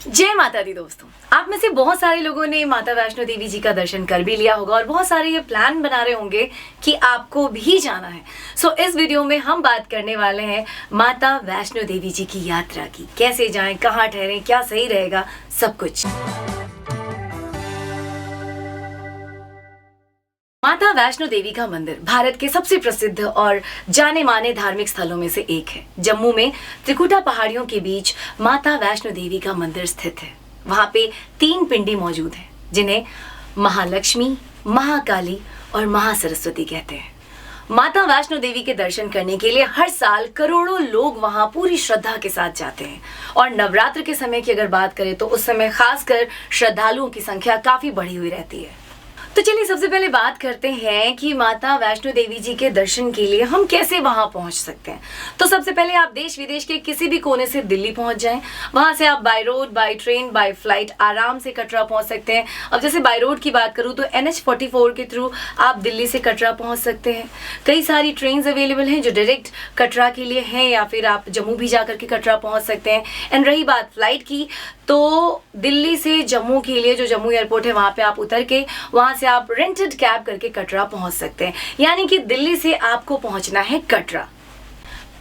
जय माता दी दोस्तों। आप में से बहुत सारे लोगों ने माता वैष्णो देवी जी का दर्शन कर भी लिया होगा और बहुत सारे ये प्लान बना रहे होंगे कि आपको भी जाना है। इस वीडियो में हम बात करने वाले हैं माता वैष्णो देवी जी की यात्रा की। कैसे जाएं, कहाँ ठहरें, क्या सही रहेगा, सब कुछ। माता वैष्णो देवी का मंदिर भारत के सबसे प्रसिद्ध और जाने माने धार्मिक स्थलों में से एक है। जम्मू में त्रिकुटा पहाड़ियों के बीच माता वैष्णो देवी का मंदिर स्थित है। वहां पे 3 पिंडी मौजूद हैं, जिन्हें महालक्ष्मी, महाकाली और महासरस्वती कहते हैं। माता वैष्णो देवी के दर्शन करने के लिए हर साल करोड़ों लोग वहां पूरी श्रद्धा के साथ जाते हैं और नवरात्र के समय की अगर बात करें तो उस समय खासकर श्रद्धालुओं की संख्या काफी बढ़ी हुई रहती है। तो चलिए सबसे पहले बात करते हैं कि माता वैष्णो देवी जी के दर्शन के लिए हम कैसे वहां पहुंच सकते हैं। तो सबसे पहले आप देश विदेश के किसी भी कोने से दिल्ली पहुंच जाएं। वहां से आप by road, by train, by flight आराम से कटरा पहुंच सकते हैं। अब जैसे बाय रोड की बात करूं तो NH44 के थ्रू आप दिल्ली से कटरा पहुंच सकते हैं। कई सारी ट्रेन अवेलेबल हैं जो डायरेक्ट कटरा के लिए हैं, या फिर आप जम्मू भी जाकर के कटरा पहुंच सकते हैं। एंड रही बात फ्लाइट की, तो दिल्ली से जम्मू के लिए जो जम्मू एयरपोर्ट है वहां पे आप उतर के वहां से आप रेंटेड कैब करके कटरा पहुंच सकते हैं। यानी कि दिल्ली से आपको पहुंचना है कटरा।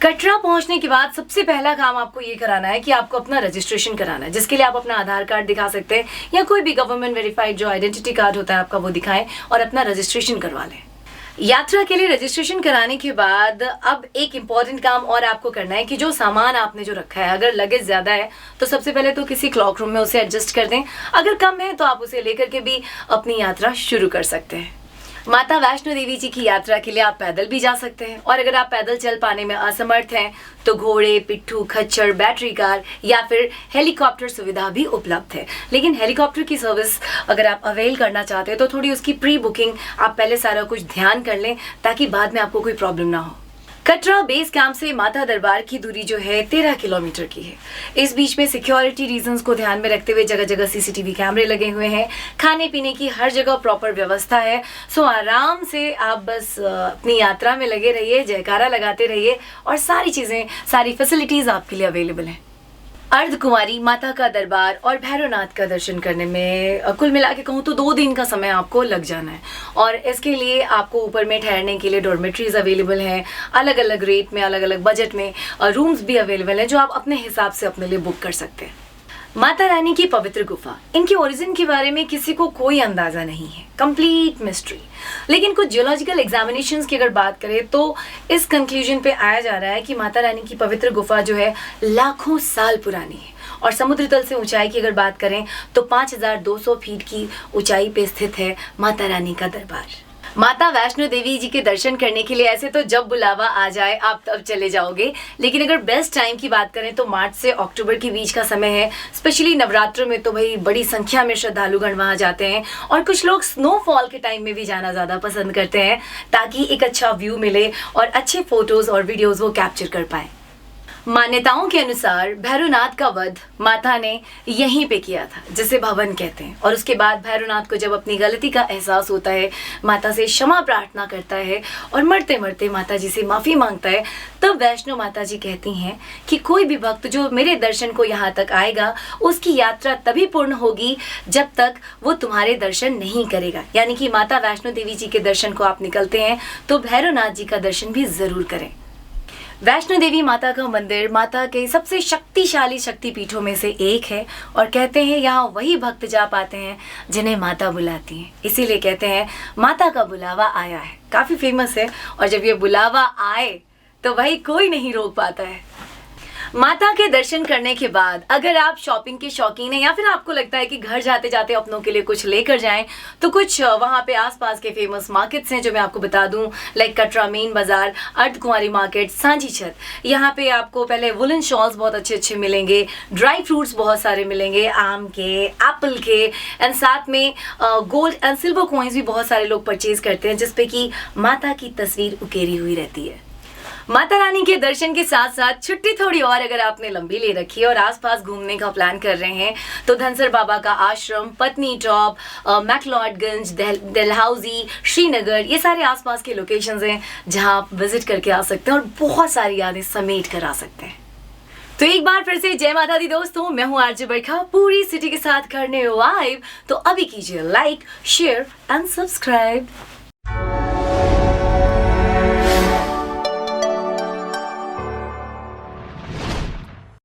कटरा पहुंचने के बाद सबसे पहला काम आपको ये कराना है कि आपको अपना रजिस्ट्रेशन कराना है, जिसके लिए आप अपना आधार कार्ड दिखा सकते हैं या कोई भी गवर्नमेंट वेरीफाइड जो आइडेंटिटी कार्ड होता है आपका वो दिखाएं और अपना रजिस्ट्रेशन करवा लें। यात्रा के लिए रजिस्ट्रेशन कराने के बाद अब एक इम्पॉर्टेंट काम और आपको करना है कि जो सामान आपने जो रखा है, अगर लगेज ज़्यादा है तो सबसे पहले तो किसी क्लॉक रूम में उसे एडजस्ट कर दें। अगर कम है तो आप उसे लेकर के भी अपनी यात्रा शुरू कर सकते हैं। माता वैष्णो देवी जी की यात्रा के लिए आप पैदल भी जा सकते हैं और अगर आप पैदल चल पाने में असमर्थ हैं तो घोड़े, पिट्ठू, खच्चर, बैटरी कार या फिर हेलीकॉप्टर सुविधा भी उपलब्ध है। लेकिन हेलीकॉप्टर की सर्विस अगर आप अवेल करना चाहते हैं तो थोड़ी उसकी प्री बुकिंग आप पहले सारा कुछ ध्यान कर लें ताकि बाद में आपको कोई प्रॉब्लम ना हो। कटरा बेस कैंप से माता दरबार की दूरी जो है 13 किलोमीटर की है। इस बीच में सिक्योरिटी रीजंस को ध्यान में रखते हुए जगह जगह CCTV कैमरे लगे हुए हैं। खाने पीने की हर जगह प्रॉपर व्यवस्था है। आराम से आप बस अपनी यात्रा में लगे रहिए, जयकारा लगाते रहिए और सारी चीज़ें, सारी फैसिलिटीज़ आपके लिए अवेलेबल हैं। अर्धकुमारी, माता का दरबार और भैरवनाथ का दर्शन करने में कुल मिला के कहूँ तो 2 दिन का समय आपको लग जाना है और इसके लिए आपको ऊपर में ठहरने के लिए डॉर्मेट्रीज अवेलेबल हैं। अलग अलग रेट में, अलग अलग बजट में रूम्स भी अवेलेबल हैं जो आप अपने हिसाब से अपने लिए बुक कर सकते हैं। माता रानी की पवित्र गुफा, इनके ओरिजिन के बारे में किसी को कोई अंदाजा नहीं है, कंप्लीट मिस्ट्री। लेकिन कुछ जियोलॉजिकल एग्जामिनेशंस की अगर बात करें तो इस कंक्लूजन पे आया जा रहा है कि माता रानी की पवित्र गुफा जो है लाखों साल पुरानी है और समुद्र तल से ऊंचाई की अगर बात करें तो 5200 फीट की ऊंचाई पे स्थित है माता रानी का दरबार। माता वैष्णो देवी जी के दर्शन करने के लिए ऐसे तो जब बुलावा आ जाए आप तब चले जाओगे, लेकिन अगर बेस्ट टाइम की बात करें तो मार्च से अक्टूबर के बीच का समय है। स्पेशली नवरात्र में तो भाई बड़ी संख्या में श्रद्धालुगण वहाँ जाते हैं और कुछ लोग स्नोफॉल के टाइम में भी जाना ज़्यादा पसंद करते हैं ताकि एक अच्छा व्यू मिले और अच्छे फोटोज़ और वीडियोज़ वो कैप्चर कर पाएँ। मान्यताओं के अनुसार भैरवनाथ का वध माता ने यहीं पे किया था, जिसे भवन कहते हैं, और उसके बाद भैरवनाथ को जब अपनी गलती का एहसास होता है, माता से क्षमा प्रार्थना करता है और मरते मरते माता जी से माफ़ी मांगता है, तब वैष्णो माता जी कहती हैं कि कोई भी भक्त जो मेरे दर्शन को यहाँ तक आएगा उसकी यात्रा तभी पूर्ण होगी जब तक वो तुम्हारे दर्शन नहीं करेगा। यानी कि माता वैष्णो देवी जी के दर्शन को आप निकलते हैं तो भैरवनाथ जी का दर्शन भी ज़रूर करें। वैष्णो देवी माता का मंदिर माता के सबसे शक्तिशाली शक्तिपीठों में से एक है और कहते हैं यहाँ वही भक्त जा पाते हैं जिन्हें माता बुलाती हैं। इसीलिए कहते हैं माता का बुलावा आया है, काफ़ी फेमस है। और जब ये बुलावा आए तो भाई कोई नहीं रोक पाता है। माता के दर्शन करने के बाद अगर आप शॉपिंग के शौकीन हैं या फिर आपको लगता है कि घर जाते जाते अपनों के लिए कुछ लेकर जाएं तो कुछ वहाँ पे आसपास के फेमस मार्केट्स हैं जो मैं आपको बता दूं, लाइक कटरा मेन बाजार, अर्धकुमारी मार्केट, सांझी छत। यहाँ पे आपको पहले वुलन शॉल्स बहुत अच्छे अच्छे मिलेंगे, ड्राई फ्रूट्स बहुत सारे मिलेंगे, आम के, एप्पल के, एंड साथ में गोल्ड एंड सिल्वर कॉइन्स भी बहुत सारे लोग परचेज करते हैं जिसपे कि माता की तस्वीर उकेरी हुई रहती है। माता रानी के दर्शन के साथ साथ छुट्टी थोड़ी और अगर आपने लंबी ले रखी है और आसपास घूमने का प्लान कर रहे हैं तो धनसर बाबा का आश्रम, पत्नी टॉप, मैक्लोडगंज, डलहौजी, श्रीनगर, ये सारे आसपास के लोकेशंस हैं जहां आप विजिट करके आ सकते हैं और बहुत सारी यादें समेट कर आ सकते हैं। तो एक बार फिर से जय माता दी दोस्तों, मैं हूँ आरजे बरखा पूरी सिटी के साथ करने लाइव। तो अभी कीजिए लाइक, शेयर एंड सब्सक्राइब।